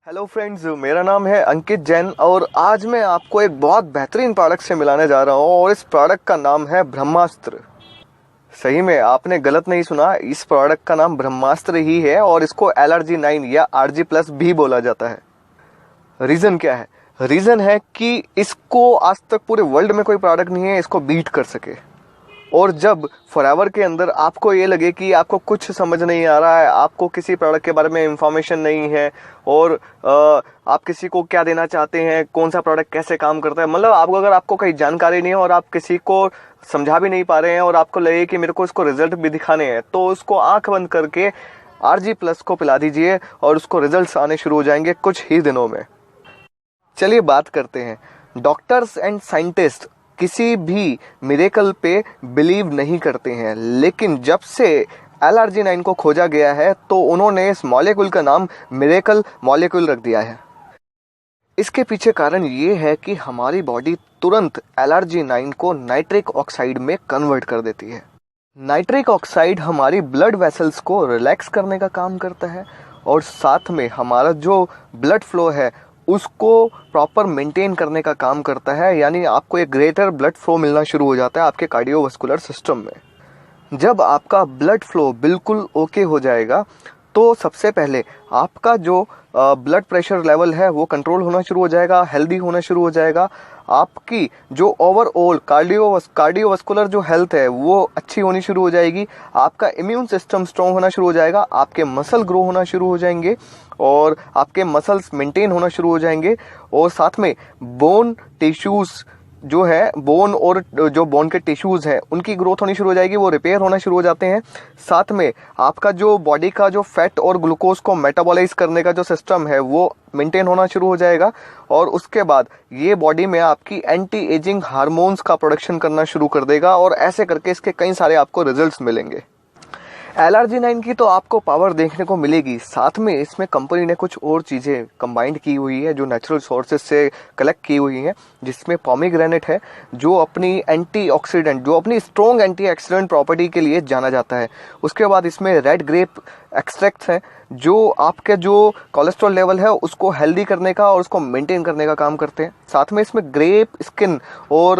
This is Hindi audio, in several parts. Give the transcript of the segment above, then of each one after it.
हेलो फ्रेंड्स, मेरा नाम है अंकित जैन और आज मैं आपको एक बहुत बेहतरीन प्रोडक्ट से मिलाने जा रहा हूँ और इस प्रोडक्ट का नाम है ब्रह्मास्त्र। सही में आपने गलत नहीं सुना, इस प्रोडक्ट का नाम ब्रह्मास्त्र ही है और इसको LRG9 या RG+ भी बोला जाता है। रीज़न क्या है? रीज़न है कि इसको आज तक पूरे वर्ल्ड में कोई प्रोडक्ट नहीं है इसको बीट कर सके। और जब फॉरएवर के अंदर आपको ये लगे कि आपको कुछ समझ नहीं आ रहा है, आपको किसी प्रोडक्ट के बारे में इंफॉर्मेशन नहीं है और आप किसी को क्या देना चाहते हैं, कौन सा प्रोडक्ट कैसे काम करता है, मतलब आपको अगर आपको कोई जानकारी नहीं है और आप किसी को समझा भी नहीं पा रहे हैं और आपको लगे कि मेरे को इसको रिजल्ट भी दिखाने हैं, तो उसको आंख बंद करके RG+ को पिला दीजिए और उसको रिजल्ट्स आने शुरू हो जाएंगे कुछ ही दिनों में। चलिए बात करते हैं। डॉक्टर्स एंड साइंटिस्ट किसी भी मिरेकल पे बिलीव नहीं करते हैं, लेकिन जब से LRG9 को खोजा गया है तो उन्होंने इस मॉलिक्यूल का नाम मिरेकल मॉलिक्यूल रख दिया है। इसके पीछे कारण ये है कि हमारी बॉडी तुरंत LRG9 को नाइट्रिक ऑक्साइड में कन्वर्ट कर देती है। नाइट्रिक ऑक्साइड हमारी ब्लड वेसल्स को रिलैक्स करने का काम करता है और साथ में हमारा जो ब्लड फ्लो है उसको प्रॉपर मेंटेन करने का काम करता है, यानी आपको एक ग्रेटर ब्लड फ्लो मिलना शुरू हो जाता है आपके कार्डियोवास्कुलर सिस्टम में। जब आपका ब्लड फ्लो बिल्कुल ओके हो जाएगा तो सबसे पहले आपका जो ब्लड प्रेशर लेवल है वो कंट्रोल होना शुरू हो जाएगा, हेल्दी होना शुरू हो जाएगा। आपकी जो ओवरऑल कार्डियोवास्कुलर जो हेल्थ है वो अच्छी होनी शुरू हो जाएगी। आपका इम्यून सिस्टम स्ट्रॉन्ग होना शुरू हो जाएगा, आपके मसल ग्रो होना शुरू हो जाएंगे और आपके मसल्स मेंटेन होना शुरू हो जाएंगे। और साथ में बोन टिश्यूज जो है, बोन और जो बोन के टिश्यूज़ हैं उनकी ग्रोथ होनी शुरू हो जाएगी, वो रिपेयर होना शुरू हो जाते हैं। साथ में आपका जो बॉडी का जो फैट और ग्लूकोज को मेटाबॉलाइज करने का जो सिस्टम है वो मेंटेन होना शुरू हो जाएगा और उसके बाद ये बॉडी में आपकी एंटी एजिंग हार्मोन्स का प्रोडक्शन करना शुरू कर देगा और ऐसे करके इसके कई सारे आपको रिजल्ट्स मिलेंगे। LRG9 की तो आपको पावर देखने को मिलेगी, साथ में इसमें कंपनी ने कुछ और चीज़ें कंबाइंड की हुई है जो नेचुरल सोर्सेज से कलेक्ट की हुई हैं, जिसमें पोमीग्रेनेट है जो अपनी एंटीऑक्सीडेंट, जो अपनी स्ट्रॉन्ग एंटीऑक्सीडेंट प्रॉपर्टी के लिए जाना जाता है। उसके बाद इसमें रेड ग्रेप एक्सट्रैक्ट्स हैं जो आपके जो कोलेस्ट्रॉल लेवल है उसको हेल्दी करने का और उसको मेंटेन करने का काम करते हैं। साथ में इसमें ग्रेप स्किन और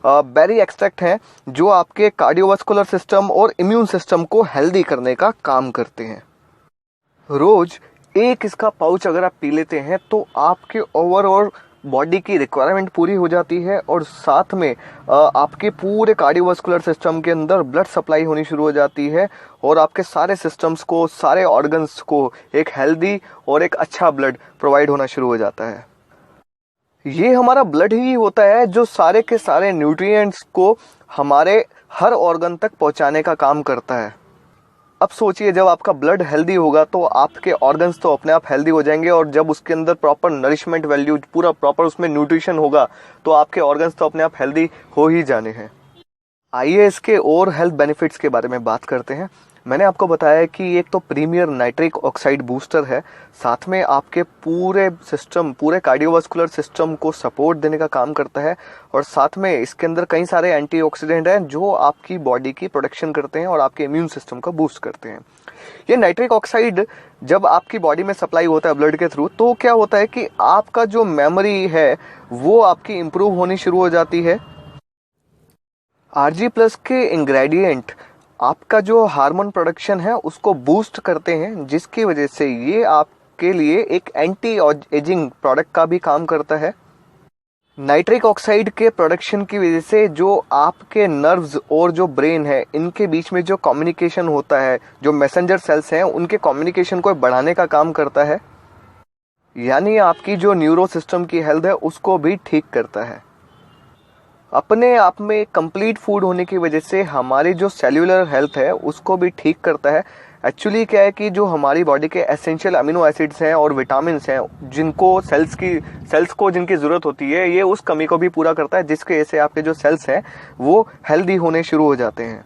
बेरी एक्सट्रैक्ट हैं जो आपके कार्डियोवास्कुलर सिस्टम और इम्यून सिस्टम को हेल्दी करने का काम करते हैं। रोज एक इसका पाउच अगर आप पी लेते हैं तो आपके ओवरऑल बॉडी की रिक्वायरमेंट पूरी हो जाती है और साथ में आपके पूरे कार्डियोवास्कुलर सिस्टम के अंदर ब्लड सप्लाई होनी शुरू हो जाती है और आपके सारे सिस्टम्स को, सारे ऑर्गन्स को एक हेल्दी और एक अच्छा ब्लड प्रोवाइड होना शुरू हो जाता है। ये हमारा ब्लड ही होता है जो सारे के सारे न्यूट्रिएंट्स को हमारे हर ऑर्गन तक पहुंचाने का काम करता है। अब सोचिए, जब आपका ब्लड हेल्दी होगा तो आपके ऑर्गन्स तो अपने आप हेल्दी हो जाएंगे और जब उसके अंदर प्रॉपर नरिशमेंट वैल्यू, पूरा प्रॉपर उसमें न्यूट्रिशन होगा तो आपके ऑर्गन्स तो अपने आप हेल्दी हो ही जाने हैं। आइए इसके और हेल्थ बेनिफिट्स के बारे में बात करते हैं। मैंने आपको बताया कि एक तो प्रीमियर नाइट्रिक ऑक्साइड बूस्टर है, साथ में आपके पूरे सिस्टम, पूरे कार्डियोवास्कुलर सिस्टम को सपोर्ट देने का काम करता है और साथ में इसके अंदर कई सारे एंटीऑक्सीडेंट हैं जो आपकी बॉडी की प्रोटेक्शन करते हैं और आपके इम्यून सिस्टम को बूस्ट करते हैं। ये नाइट्रिक ऑक्साइड जब आपकी बॉडी में सप्लाई होता है ब्लड के थ्रू तो क्या होता है कि आपका जो मेमोरी है वो आपकी इम्प्रूव होनी शुरू हो जाती है। RG+ के इंग्रेडिएंट आपका जो हार्मोन प्रोडक्शन है उसको बूस्ट करते हैं, जिसकी वजह से ये आपके लिए एक एंटी एजिंग प्रोडक्ट का भी काम करता है। नाइट्रिक ऑक्साइड के प्रोडक्शन की वजह से जो आपके नर्व्स और जो ब्रेन है इनके बीच में जो कम्युनिकेशन होता है, जो मैसेंजर सेल्स हैं उनके कम्युनिकेशन को बढ़ाने का काम करता है, यानी आपकी जो न्यूरो सिस्टम की हेल्थ है उसको भी ठीक करता है। अपने आप में कंप्लीट फूड होने की वजह से हमारी जो सेल्यूलर हेल्थ है उसको भी ठीक करता है। एक्चुअली क्या है कि जो हमारी बॉडी के एसेंशियल अमीनो एसिड्स हैं और विटामिन्स हैं जिनको सेल्स को जिनकी ज़रूरत होती है, ये उस कमी को भी पूरा करता है, जिसकी वजह से आपके जो सेल्स हैं वो हेल्दी होने शुरू हो जाते हैं।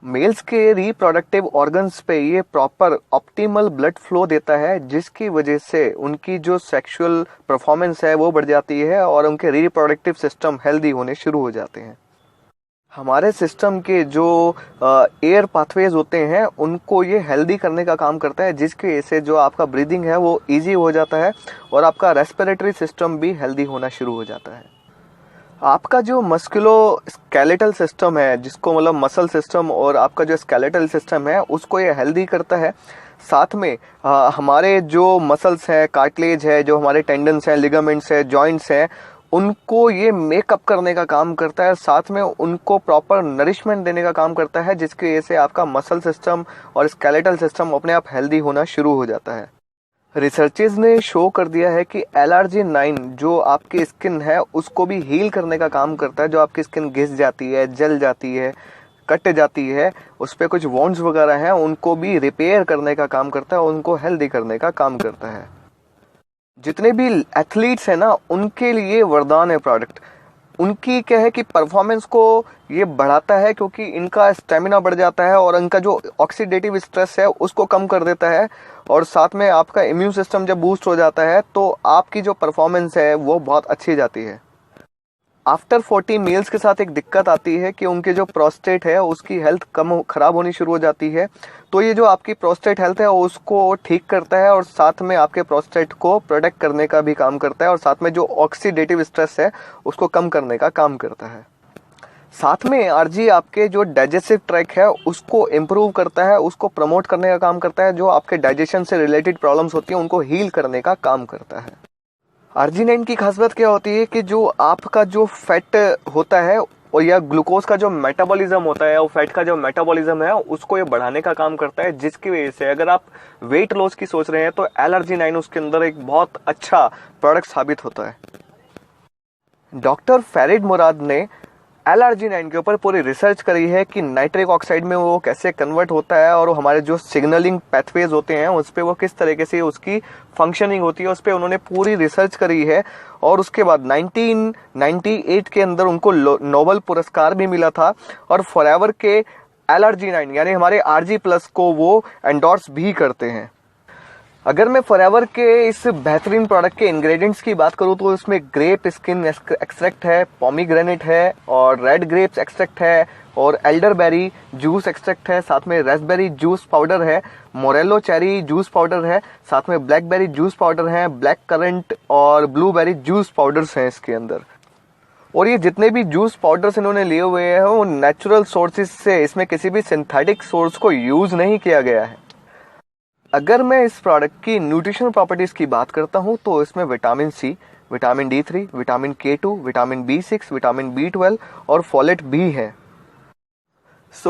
मेल्स के रिप्रोडक्टिव ऑर्गन्स पे ये प्रॉपर ऑप्टिमल ब्लड फ्लो देता है, जिसकी वजह से उनकी जो सेक्सुअल परफॉर्मेंस है वो बढ़ जाती है और उनके रिप्रोडक्टिव सिस्टम हेल्दी होने शुरू हो जाते हैं। हमारे सिस्टम के जो एयर पाथवेज होते हैं उनको ये हेल्दी करने का काम करता है, जिसकी वजह से जो आपका ब्रीदिंग है वो इजी हो जाता है और आपका रेस्पिरेटरी सिस्टम भी हेल्दी होना शुरू हो जाता है। आपका जो मस्कुलो स्केलेटल सिस्टम है, जिसको मतलब मसल सिस्टम, और आपका जो स्केलेटल सिस्टम है उसको ये हेल्दी करता है। साथ में हमारे जो मसल्स हैं, कार्टिलेज है, जो हमारे टेंडन्स हैं, लिगामेंट्स हैं, जॉइंट्स हैं, उनको ये मेकअप करने का काम करता है। साथ में उनको प्रॉपर नरिशमेंट देने का काम करता है, जिसकी वजह से आपका मसल सिस्टम और स्केलेटल सिस्टम अपने आप हेल्दी होना शुरू हो जाता है। रिसर्चेस ने शो कर दिया है कि LRG9 जो आपकी स्किन है उसको भी हील करने का काम करता है। जो आपकी स्किन घिस जाती है, जल जाती है, कट जाती है, उस पर कुछ वॉन्ड्स वगैरह हैं, उनको भी रिपेयर करने का काम करता है, उनको हेल्दी करने का काम करता है। जितने भी एथलीट्स हैं ना, उनके लिए वरदान है प्रोडक्ट। उनकी क्या है कि परफॉर्मेंस को ये बढ़ाता है, क्योंकि इनका स्टेमिना बढ़ जाता है और इनका जो ऑक्सीडेटिव स्ट्रेस है उसको कम कर देता है। और साथ में आपका इम्यून सिस्टम जब बूस्ट हो जाता है तो आपकी जो परफॉर्मेंस है वो बहुत अच्छी जाती है। आफ्टर 40 मील्स के साथ एक दिक्कत आती है कि उनके जो प्रोस्टेट है उसकी हेल्थ खराब होनी शुरू हो जाती है। तो ये जो आपकी प्रोस्टेट हेल्थ है उसको ठीक करता है और साथ में आपके प्रोस्टेट को प्रोटेक्ट करने का भी काम करता है और साथ में जो ऑक्सीडेटिव स्ट्रेस है उसको कम करने का काम करता है। साथ में आरजी आपके जो डाइजेस्टिव ट्रैक है उसको इम्प्रूव करता है, उसको प्रमोट करने का काम करता है। जो आपके डाइजेशन से रिलेटेड प्रॉब्लम्स होती हैं उनको हील करने का काम करता है। आरजी9 की खास बात क्या होती है कि जो आपका जो फैट होता है और या ग्लूकोज का जो मेटाबॉलिज्म होता है और फैट का जो मेटाबॉलिज्म है उसको ये बढ़ाने का काम करता है, जिसकी वजह से अगर आप वेट लॉस की सोच रहे हैं तो LRG9 उसके अंदर एक बहुत अच्छा प्रोडक्ट साबित होता है। डॉक्टर फरीद मुराद ने LRG9 के ऊपर पूरी रिसर्च करी है कि नाइट्रिक ऑक्साइड में वो कैसे कन्वर्ट होता है और हमारे जो सिग्नलिंग पैथवेज होते हैं उस पर वो किस तरीके से उसकी फंक्शनिंग होती है, उस पर उन्होंने पूरी रिसर्च करी है। और उसके बाद 1998 के अंदर उनको नोबेल पुरस्कार भी मिला था और फॉरएवर के LRG9 यानी हमारे RG+ को वो एंडोर्स भी करते हैं। अगर मैं फॉरएवर के इस बेहतरीन प्रोडक्ट के इंग्रेडिएंट्स की बात करूं तो इसमें ग्रेप स्किन एक्सट्रैक्ट है, पोमीग्रेनेट है और रेड ग्रेप्स एक्सट्रैक्ट है और एल्डरबेरी जूस एक्सट्रैक्ट है, साथ में रेस्पबेरी जूस पाउडर है, मोरेलो चेरी जूस पाउडर है, साथ में ब्लैकबेरी जूस पाउडर है, ब्लैक करंट और ब्लूबेरी जूस पाउडर्स हैं इसके अंदर। और ये जितने भी जूस पाउडर्स इन्होंने लिए हुए हैं वो नेचुरल सोर्सेज से, इसमें किसी भी सिंथेटिक सोर्स को यूज नहीं किया गया है। अगर मैं इस प्रोडक्ट की न्यूट्रिशनल प्रॉपर्टीज की बात करता हूं तो इसमें vitamin C, vitamin D3, vitamin K2, vitamin B6, vitamin B12 और फोलेट भी है।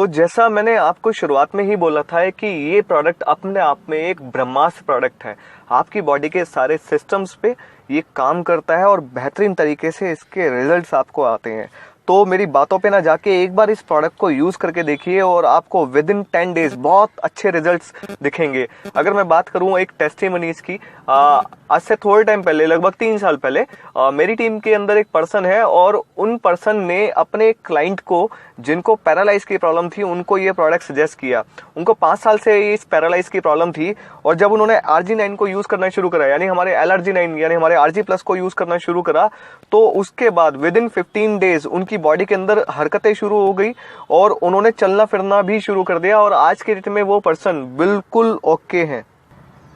जैसा मैंने आपको शुरुआत में ही बोला था कि ये प्रोडक्ट अपने आप में एक ब्रह्मास्त्र प्रोडक्ट है। आपकी बॉडी के सारे सिस्टम्स पे ये काम करता है और बेहतरीन तरीके से इसके रिजल्ट्स आपको आते हैं। तो मेरी बातों पे ना जाके एक बार इस प्रोडक्ट को यूज करके देखिए और आपको विद इन 10 डेज बहुत अच्छे रिजल्ट्स दिखेंगे। अगर मैं बात करूं एक टेस्टिमनीज की, आज से थोड़े टाइम पहले, लगभग 3 साल पहले, मेरी टीम के अंदर एक पर्सन है और उन पर्सन ने अपने क्लाइंट को जिनको पैरालाइज की प्रॉब्लम थी उनको ये प्रोडक्ट सजेस्ट किया। उनको 5 साल से इस पैरालाइज की प्रॉब्लम थी और जब उन्होंने RG9 को यूज करना शुरू करा, यानी हमारे LRG9 यानी हमारे RG+ को यूज करना शुरू करा, तो उसके बाद विद इन 15 डेज उनकी बॉडी के अंदर हरकतें शुरू हो गई और उन्होंने चलना फिरना भी शुरू कर दिया और आज के डेट में वो पर्सन बिल्कुल ओके हैं।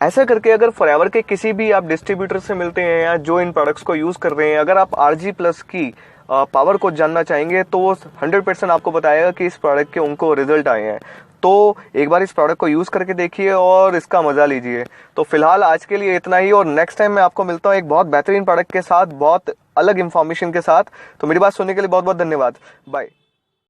ऐसा करके अगर फॉरएवर के किसी भी आप डिस्ट्रीब्यूटर से मिलते हैं या जो इन प्रोडक्ट्स को यूज कर रहे हैं, अगर आप RG+ की पावर को जानना चाहेंगे तो वो 100% आपको बताएगा कि इस प्रोडक्ट के उनको रिजल्ट आए हैं। तो एक बार इस प्रोडक्ट को यूज करके देखिए और इसका मजा लीजिए। तो फिलहाल आज के लिए इतना ही और नेक्स्ट टाइम मैं आपको मिलता हूँ एक बहुत बेहतरीन प्रोडक्ट के साथ, बहुत अलग इंफॉर्मेशन के साथ। तो मेरी बात सुनने के लिए बहुत बहुत धन्यवाद। बाय।